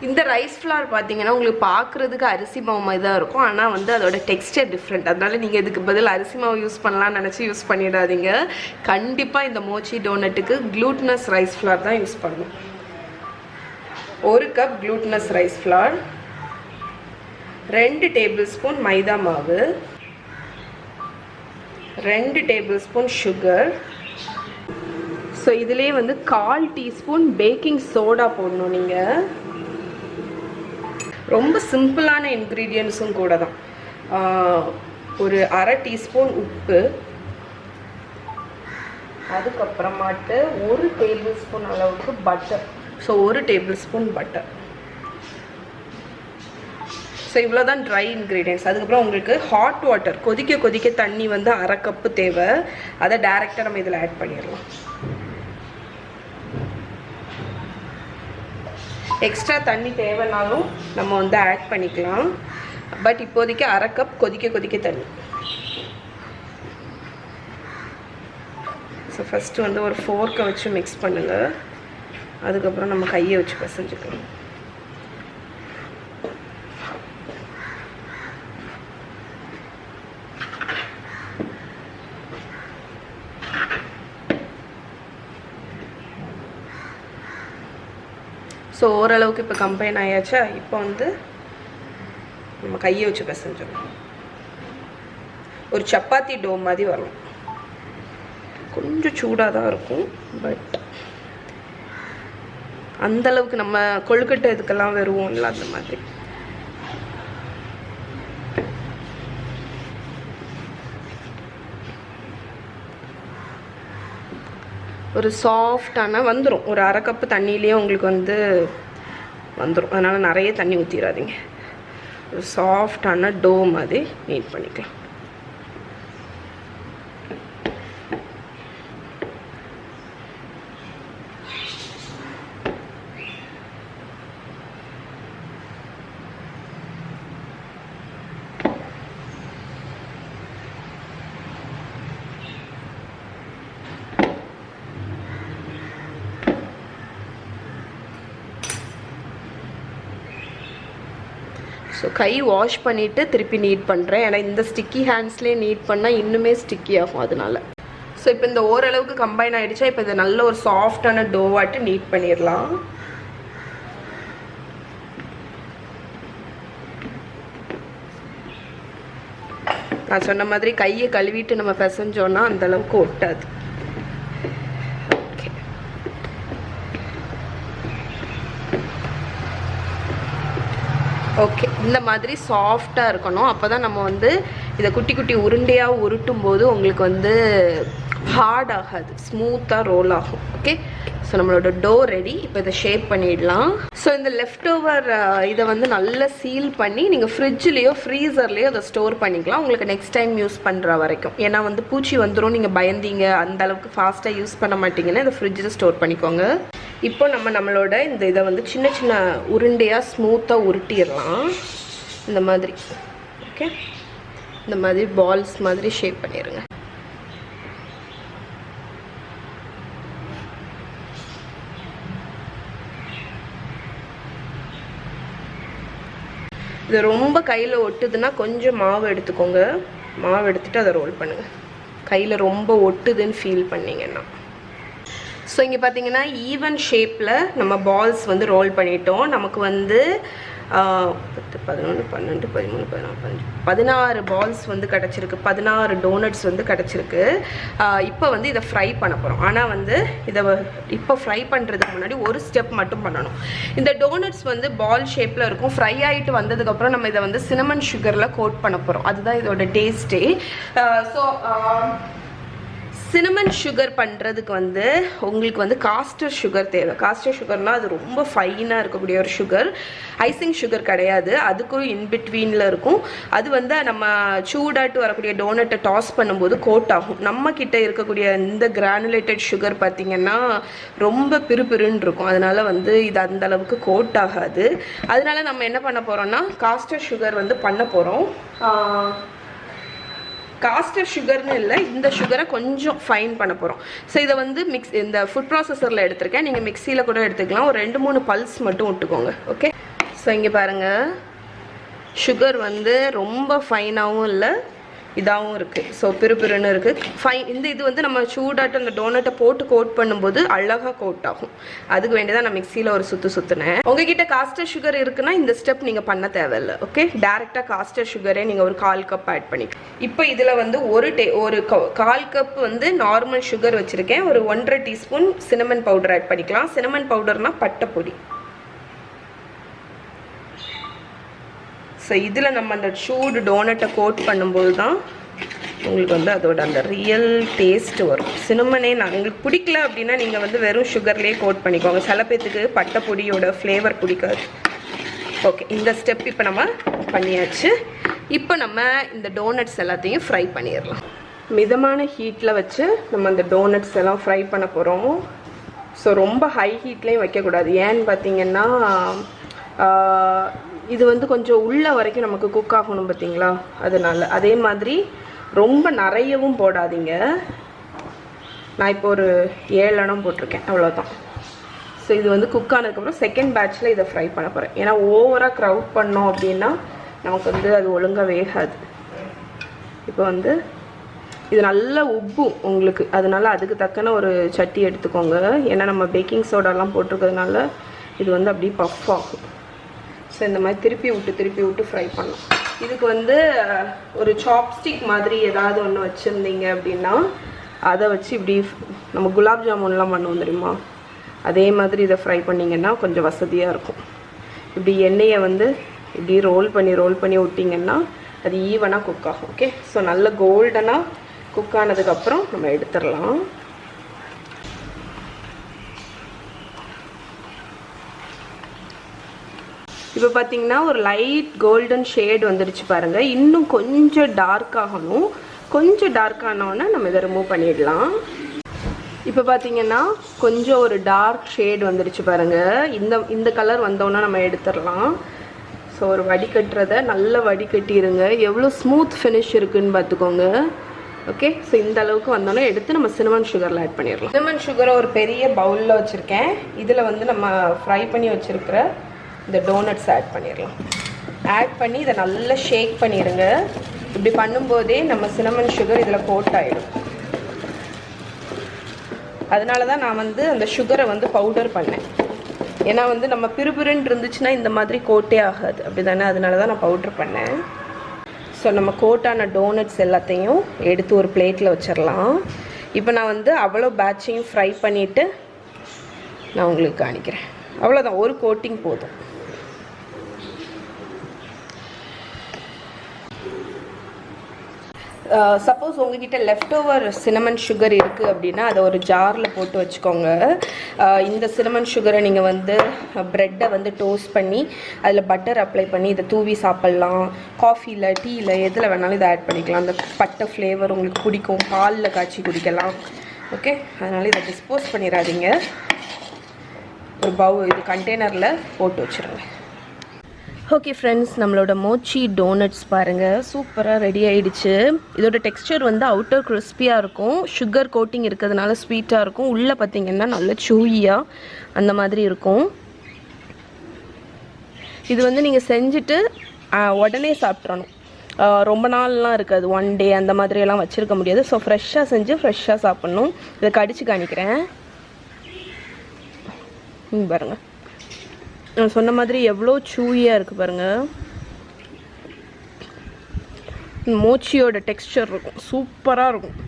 இந்த rice flower பார்த்தீங்கன்னா உங்களுக்கு பார்க்குறதுக்கு அரிசி மாவு மாதிரி தான் இருக்கும். ஆனால் வந்து அதோட டெக்ஸ்டர் டிஃப்ரெண்ட். அதனால நீங்கள் இதுக்கு பதில் அரிசி மாவு யூஸ் பண்ணலாம்னு நினச்சி யூஸ் பண்ணிடாதீங்க. கண்டிப்பாக இந்த மோச்சி டோனட்டுக்கு க்ளூட்டனஸ் ரைஸ் ஃப்ளார் தான் யூஸ் பண்ணணும். 1 cup glutinous rice flour, 2 tablespoon மைதா மாவு, 2 டேபிள் ஸ்பூன் சுகர். ஸோ இதுலேயே வந்து 1/4 டீஸ்பூன் பேக்கிங் சோடா போடணும். நீங்கள் ரொம்ப சிம்பிளான இன்க்ரீடியன்ட்ஸும் கூட தான். ஒரு 1/2 டீஸ்பூன் உப்பு, அதுக்கப்புறமாட்டு 1 டேபிள் ஸ்பூன் அளவுக்கு butter. So 1 table spoon butter. So இவ்வளோ தான் ட்ரை இன்க்ரீடியன்ட்ஸ். அதுக்கப்புறம் உங்களுக்கு ஹாட் வாட்டர், கொதிக்க தண்ணி வந்து 1/2 கப்பு தேவை. அதை டைரெக்டாக நம்ம இதில் ஆட் பண்ணிடலாம். எக்ஸ்ட்ரா தண்ணி தேவைனாலும் நம்ம வந்து ஆட் பண்ணிக்கலாம். பட் இப்போதைக்கு 1/2 கப் கொதிக்க தண்ணி. ஸோ ஃபஸ்ட்டு வந்து ஒரு ஃபோர்க்கை வச்சு மிக்ஸ் பண்ணுங்கள். அதுக்கப்புறம் நம்ம கையை வச்சு பிசைஞ்சுக்கலாம். ஸோ ஓரளவுக்கு இப்போ கம்பைன் ஆயாச்சா. இப்போ வந்து நம்ம கையை வச்சு பிசைஞ்சிடணும். ஒரு சப்பாத்தி டோ மாதிரி வரணும். கொஞ்சம் சூடாக தான் இருக்கும். பட் அந்தளவுக்கு நம்ம கொழுக்கட்டை இதுக்கெல்லாம் வருவோம்ல அந்த மாதிரி. ஒரு சாஃப்டான வந்துடும். ஒரு 1/2 கப்பு தண்ணியிலேயே உங்களுக்கு வந்து வந்துடும். அதனால் நிறைய தண்ணி ஊற்றிடாதீங்க. ஒரு சாஃப்டான டோ மாதிரி நீட் பண்ணிக்கலாம். ஸோ கை வாஷ் பண்ணிவிட்டு திருப்பி நீட் பண்ணுறேன். ஏன்னா இந்த ஸ்டிக்கி ஹேண்ட்ஸ்லேயே நீட் பண்ணால் இன்னுமே ஸ்டிக்கி ஆகும். அதனால ஸோ இப்போ இந்த ஓரளவுக்கு கம்பைன் ஆகிடுச்சா. இப்போ இதை நல்ல ஒரு சாஃப்டான டோவாட்டு நீட் பண்ணிடலாம். நான் சொன்ன மாதிரி கையை கழுவிட்டு நம்ம பிசைஞ்சோன்னா அந்தளவுக்கு ஒட்டாது. ஓகே, இந்த மாதிரி சாஃப்டாக இருக்கணும். அப்போ தான் நம்ம வந்து இதை குட்டி உருண்டையாக உருட்டும் போது உங்களுக்கு வந்து ஹார்ட் ஆகாது, ஸ்மூத்தாக ரோல் ஆகும். ஓகே, ஸோ நம்மளோட டோ ரெடி. இப்போ இதை ஷேப் பண்ணிடலாம். ஸோ இந்த லெஃப்ட் ஓவர் இதை வந்து நல்லா சீல் பண்ணி நீங்கள் ஃப்ரிட்ஜ்லேயோ ஃப்ரீசர்லேயோ அதை ஸ்டோர் பண்ணிக்கலாம். உங்களுக்கு நெக்ஸ்ட் டைம் யூஸ் பண்ணுற வரைக்கும். ஏன்னா வந்து பூச்சி வந்துடும், நீங்கள் பயந்தீங்க, அந்த அளவுக்கு ஃபாஸ்ட்டாக யூஸ் பண்ண மாட்டீங்கன்னா இதை ஃப்ரிட்ஜில் ஸ்டோர் பண்ணிக்கோங்க. இப்போ நம்மளோட இந்த இதை வந்து சின்ன உருண்டையாக ஸ்மூத்தாக உருட்டிடலாம். இந்த மாதிரி. ஓகே, இந்த மாதிரி பால்ஸ் மாதிரி ஷேப் பண்ணிடுங்க. இது ரொம்ப கையில் ஒட்டுதுன்னா கொஞ்சம் மாவு எடுத்துக்கோங்க. மாவு எடுத்துகிட்டு அதை ரோல் பண்ணுங்கள். கையில் ரொம்ப ஒட்டுதுன்னு ஃபீல் பண்ணிங்கன்னா. ஸோ இங்கே பார்த்தீங்கன்னா ஈவன் ஷேப்பில் நம்ம பால்ஸ் வந்து ரோல் பண்ணிட்டோம். நமக்கு வந்து 10, 11, 12, 13, 14, 16 பால்ஸ் வந்து கிடச்சிருக்கு. 16 டோனட்ஸ் வந்து கிடச்சிருக்கு. இப்போ வந்து இதை ஃப்ரை பண்ண போகிறோம். ஆனால் வந்து இதை இப்போ ஃப்ரை பண்ணுறதுக்கு முன்னாடி ஒரு ஸ்டெப் மட்டும் பண்ணணும். இந்த டோனட்ஸ் வந்து பால் ஷேப்பில் இருக்கும். ஃப்ரை ஆகிட்டு வந்ததுக்கப்புறம் நம்ம இதை வந்து சினமன் சுகரில் கோட் பண்ண போகிறோம். அதுதான் இதோட டேஸ்ட்டே. ஸோ சினமன் சுகர் பண்ணுறதுக்கு வந்து உங்களுக்கு வந்து காஸ்டர் சுகர் தேவை. காஸ்டர் சுகர்னால் அது ரொம்ப ஃபைனாக இருக்கக்கூடிய ஒரு சுகர். ஐசிங் சுகர் கிடையாது, அதுக்கும் இன்பிட்வீனில் இருக்கும். அது வந்து நம்ம சூடாட்டு வரக்கூடிய டோனட்டை டாஸ் பண்ணும்போது கோட் ஆகும். நம்ம கிட்ட இருக்கக்கூடிய இந்த கிரானுலேட்டட் சுகர் பார்த்திங்கன்னா ரொம்ப பிறுபிறுன்னு இருக்கும். அதனால் வந்து இது அந்த அளவுக்கு கோட் ஆகாது. அதனால நம்ம என்ன பண்ண போகிறோம்னா காஸ்டர் சுகர் வந்து பண்ண போகிறோம். காஸ்டர் சுகர்னு இல்லை, இந்த சுகரை கொஞ்சம் ஃபைன் பண்ண போகிறோம். ஸோ இதை வந்து இந்த ஃபுட் ப்ராசஸரில் எடுத்திருக்கேன். நீங்கள் மிக்சியில் கூட எடுத்துக்கலாம். ஒரு 2-3 பல்ஸ் மட்டும் விட்டுக்கோங்க. ஓகே, ஸோ இங்கே பாருங்கள், சுகர் வந்து ரொம்ப ஃபைனாகவும் இல்லை, இதாகவும் இருக்குது. ஸோ பிறுபிறுன்னு இருக்குது. இது வந்து நம்ம சூடாட்டு அந்த டோனட்டை போட்டு கோட் பண்ணும்போது அழகாக கோட் ஆகும். அதுக்கு வேண்டியதான் நான் மிக்சியில் ஒரு சுற்றினேன். உங்ககிட்ட காஸ்டர் சுகர் இருக்குன்னா இந்த ஸ்டெப் நீங்கள் பண்ண தேவையில்லை. ஓகே, டேரெக்டாக காஸ்டர் சுகரே நீங்கள் ஒரு 1/4 கப் ஆட் பண்ணிக்கலாம். இப்போ இதில் வந்து ஒரு 1/4 கப் வந்து நார்மல் சுகர் வச்சுருக்கேன். ஒரு 1.5 டீஸ்பூன் சினமன் பவுடர் ஆட் பண்ணிக்கலாம். சினமன் பவுடர்னால் பட்டைப்பொடி. ஸோ இதில் நம்ம அந்த சூடு டோனட்டை கோட் பண்ணும்போது தான் உங்களுக்கு வந்து அதோட அந்த ரியல் டேஸ்ட் வரும். சினமனே உங்களுக்கு பிடிக்கல அப்படின்னா நீங்கள் வந்து வெறும் சுகர்லேயே கோட் பண்ணிக்கோங்க. சில பேத்துக்கு பட்டைப்பொடியோட ஃப்ளேவர் பிடிக்காது. ஓகே, இந்த ஸ்டெப் இப்போ நம்ம பண்ணியாச்சு. இப்போ நம்ம இந்த டோனட்ஸ் எல்லாத்தையும் ஃப்ரை பண்ணிடலாம். மிதமான ஹீட்டில் வச்சு நம்ம அந்த டோனட்ஸ் எல்லாம் ஃப்ரை பண்ண போகிறோம். ஸோ ரொம்ப ஹை ஹீட்லேயும் வைக்கக்கூடாது. ஏன்னு பார்த்தீங்கன்னா இது வந்து கொஞ்சம் உள்ள வரைக்கும் நமக்கு குக் ஆகணும் பார்த்தீங்களா, அதனால. அதே மாதிரி ரொம்ப நிறையவும் போடாதீங்க. நான் இப்போ ஒரு 7 அணம் போட்டிருக்கேன், அவ்வளோதான். ஸோ இது வந்து குக் ஆனதுக்கப்புறம் செகண்ட் பேட்சில் இதை ஃப்ரை பண்ண போகிறேன். ஏன்னா ஓவராக க்ரௌட் பண்ணோம் அப்படின்னா நமக்கு வந்து அது ஒழுங்காக வேகாது. இப்போ வந்து இது நல்லா உப்பும் உங்களுக்கு, அதனால அதுக்கு தக்கன ஒரு சட்டி எடுத்துக்கோங்க. ஏன்னா நம்ம பேக்கிங் சோடாலாம் போட்டிருக்கிறதுனால இது வந்து அப்படியே பஃப் ஆகும். ஸோ இந்த மாதிரி திருப்பி விட்டு ஃப்ரை பண்ணலாம். இதுக்கு வந்து ஒரு சாப்ஸ்டிக் மாதிரி ஏதாவது ஒன்று வச்சுருந்தீங்க அப்படின்னா அதை வச்சு இப்படி நம்ம குலாப் ஜாமுன்லாம் பண்ணுவோம் தெரியுமா, அதே மாதிரி இதை ஃப்ரை பண்ணிங்கன்னா கொஞ்சம் வசதியாக இருக்கும். இப்படி எண்ணெயை வந்து இப்படி ரோல் பண்ணி விட்டிங்கன்னா அது ஈவனாக குக் ஆகும். ஓகே, ஸோ நல்ல கோல்டனாக குக் ஆனதுக்கப்புறம் நம்ம எடுத்துடலாம். இப்போ பார்த்தீங்கன்னா ஒரு லைட் கோல்டன் ஷேட் வந்துடுச்சு பாருங்கள். இன்னும் கொஞ்சம் டார்க் ஆகணும். கொஞ்சம் டார்க் ஆனோன்னா நம்ம இதை ரிமூவ் பண்ணிடலாம். இப்போ பார்த்தீங்கன்னா கொஞ்சம் ஒரு டார்க் ஷேட் வந்துடுச்சு பாருங்கள். இந்த கலர் வந்தோன்னா நம்ம எடுத்துடலாம். ஸோ ஒரு வடிகட்டுறதை நல்லா வடிகட்டிடுங்க. எவ்வளோ ஸ்மூத் ஃபினிஷ் இருக்குதுன்னு பார்த்துக்கோங்க. ஓகே, ஸோ இந்த அளவுக்கு வந்தோன்னே எடுத்து நம்ம சினமன் சுகரில் ஆட் பண்ணிடலாம். சினமன் சுகரை ஒரு பெரிய பவுலில் வச்சுருக்கேன். இதில் வந்து நம்ம ஃப்ரை பண்ணி வச்சுருக்கிற இந்த டோனட்ஸ் ஆட் பண்ணிடலாம். ஆட் பண்ணி இதை நல்லா ஷேக் பண்ணிடுங்க. இப்படி பண்ணும்போதே நம்ம சினமன் சுகர் இதில் கோட் ஆகிடும். அதனால தான் நான் வந்து அந்த சுகரை வந்து பவுடர் பண்ணேன். ஏன்னா வந்து நம்ம பிறுபிறுன்னு இருந்துச்சுன்னா இந்த மாதிரி கோட்டே ஆகாது, அப்படி தானே. அதனால தான் நான் பவுடர் பண்ணேன். ஸோ நம்ம கோட்டான டோனட்ஸ் எல்லாத்தையும் எடுத்து ஒரு பிளேட்டில் வச்சிடலாம். இப்போ நான் வந்து அவ்வளோ பேட்சையும் ஃப்ரை பண்ணிவிட்டு நான் உங்களுக்கு காணிக்கிறேன். அவ்வளோதான், ஒரு கோட்டிங் போதும். சப்போஸ் உங்ககிட்ட லெஃப்ட் ஓவர் சினமன் சுகர் இருக்குது அப்படின்னா அதை ஒரு ஜாரில் போட்டு வச்சுக்கோங்க. இந்த சினமன் சுகரை நீங்கள் வந்து ப்ரெட்டை வந்து டோஸ்ட் பண்ணி அதில் பட்டர் அப்ளை பண்ணி இதை தூவி சாப்பிட்லாம். காஃபியில், டீயில், எதில் வேணாலும் இதை ஆட் பண்ணிக்கலாம். அந்த பட்டை ஃப்ளேவர் உங்களுக்கு பிடிக்கும். பாலில் காய்ச்சி குடிக்கலாம். ஓகே, அதனால் இதை டிஸ்போஸ் பண்ணிடாதீங்க. ஒரு இது கண்டெய்னரில் போட்டு வச்சுருங்க. ஓகே ஃப்ரெண்ட்ஸ், நம்மளோட மோச்சி டோனட்ஸ் பாருங்கள் சூப்பராக ரெடி ஆகிடுச்சு. இதோட டெக்ஸ்சர் வந்து அவுட்டர் கிறிஸ்பியாக இருக்கும். சுகர் கோட்டிங் இருக்கிறதுனால ஸ்வீட்டாக இருக்கும். உள்ளே பார்த்திங்கன்னா நல்ல சூயியாக அந்த மாதிரி இருக்கும். இது வந்து நீங்கள் செஞ்சுட்டு உடனே சாப்பிட்றணும். ரொம்ப நாள்லாம் இருக்காது, 1 டே அந்த மாதிரியெல்லாம் வச்சுருக்க முடியாது. ஸோ ஃப்ரெஷ்ஷாக செஞ்சு ஃப்ரெஷ்ஷாக சாப்பிட்ணும். இதை கடிச்சு காணிக்கிறேன் பாருங்கள். நான் சொன்ன மாதிரி எவ்வளோ சூயியாக இருக்குது பாருங்கள். மோச்சியோட டெக்ஸ்சர் இருக்கும், சூப்பராக இருக்கும்.